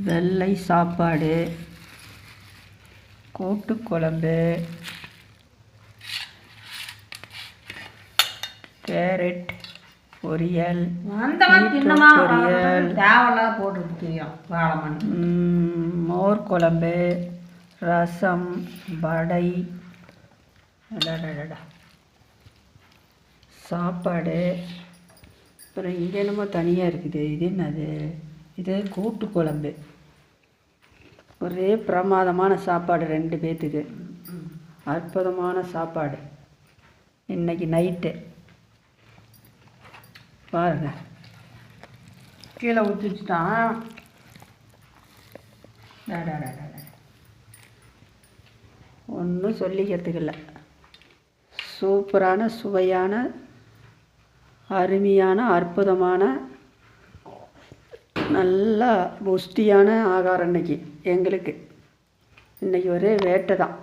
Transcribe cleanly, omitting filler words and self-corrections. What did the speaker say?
வெள்ளை சாப்பாடு, கூட்டுக்குழம்பு, கேரட் பொரியல், பொரியல், தேவையில்லாத போட்டு தெரியும் வாழைமண், மோர் குழம்பு, ரசம், வடை, சாப்பாடு. அப்புறம் இங்கே என்னமோ தனியாக இருக்குது. இது என்னது? இது கூட்டு குழம்பு. ஒரே பிரமாதமான சாப்பாடு 2 பேர்த்துக்கு. அற்புதமான சாப்பாடு இன்னைக்கு நைட்டு பாருங்க. கீழே ஊற்றி வச்சுட்டான். ஒன்றும் சொல்லிக்கிறதுக்கு இல்லை. சூப்பரான சுவையான அருமையான அற்புதமான நல்லா புஷ்டியான ஆகாரம் இன்றைக்கி எங்களுக்கு. இன்றைக்கி ஒரே வேட்டை தான்.